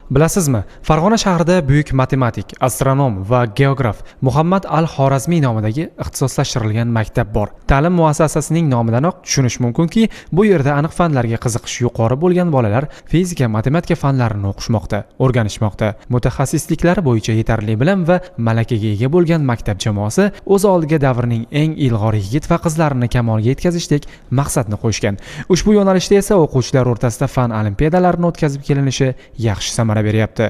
Bilasizmi, Farg'ona shahrida buyuk matematik, astronom va geograf Muhammad al-Xorazmiy nomidagi ixtisoslashtirilgan maktab bor. Ta'lim muassasasining nomidanoq tushunish mumkinki, bu yerda aniq fanlarga qiziqish yuqori bo'lgan bolalar fizika, matematika fanlarini o'qishmoqda, o'rganishmoqda. Mutaxassisliklari bo'yicha yetarli bilim va malakaga ega bo'lgan maktab jamoasi o'z oldiga davrning eng ilg'or yigit va qizlarini kamolga yetkazishdek maqsadni qo'yishgan. Ushbu yo'nalishda esa o'quvchilar o'rtasida fan olimpiadalarini o'tkazib kelinishi yaxshi samara beryapti.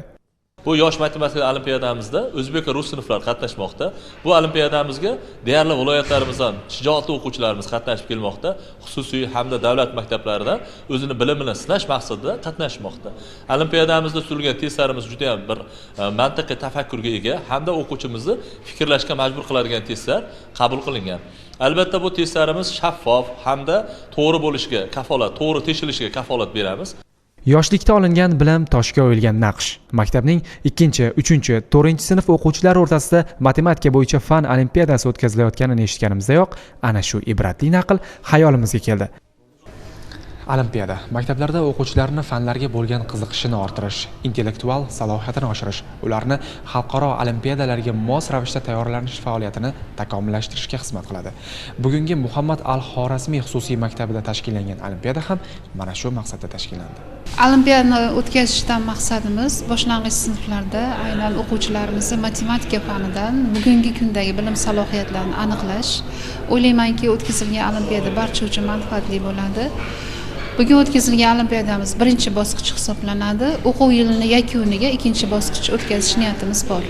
Bu yosh matematika olimpiadamizda o'zbek va rus sinflari qatnashmoqda. Bu olimpiadamizga deyarli viloyatlarimizdan shijoatli o'quvchilarimiz qatnashib kelmoqda. Xususiy hamda davlat maktablaridan o'zini bilimini sinash maqsadida qatnashmoqda. Olimpiadamizda turilgan testlarimiz juda ham bir mantiqiy tafakkurga ega hamda o'quvchimizni fikrlashga majbur qiladigan testlar qabul qilingan. Albatta bu testlarimiz shaffof hamda to'g'ri bo'lishiga kafolat, to'g'ri tekshirishiga kafolat beramiz. Yoshlikda olingan bilim toshga o'yilgan naqsh. Maktabning 2, 3, 4 sinf o'quvchilari o'rtasida matematika bo'yicha fan olimpiadasi o'tkazilayotganini eshitganimizdayoq ana shu ibratli naql hayolimizga keldi. Olimpiada maktablarda o'quvchilarning fanlarga bo'lgan qiziqishini orttirish, intellektual salohiyatini oshirish, ularni xalqaro olimpiadalarga mos ravishda tayyorlanish faoliyatini takomillashtirishga xizmat qiladi. Bugungi Muhammad al-Xorazmiy xususiy maktabida tashkillangan olimpiada ham mana shu maqsadda tashkillandi. Olimpiadani o'tkazishdan maqsadimiz boshlang'ich sinflarda aynan o'quvchilarimizni matematika fanidan bugungi kundagi bilim salohiyatlarini aniqlash. O'ylaymanki, o'tkazilgan olimpiada barcha uchun manfaatli bo'ladi. Bugun o'tkazilgan olimpiadamiz birinchi bosqich hisoblanadi. O'quv yilining yakuniga ikkinchi bosqich o'tkazish niyatimiz bor.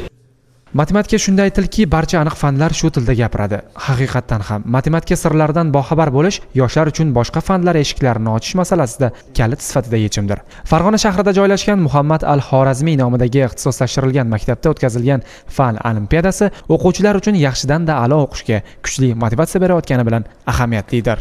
Matematika shunday tilki, barcha aniq fanlar shu tilda gapiradi. Haqiqatdan ham matematika sirlaridan boxabar bo'lish yoshlar uchun boshqa fanlar eshiklarini ochish masalasida kalit sifatida yechimdir. Farg'ona shahrida joylashgan Muhammad al-Xorazmiy nomidagi ixtisoslashtirilgan maktabda o'tkazilgan fan olimpiadasi o'quvchilar uchun yaxshidan-da a'lo o'qishga kuchli motivatsiya berayotgani bilan ahamiyatlidir.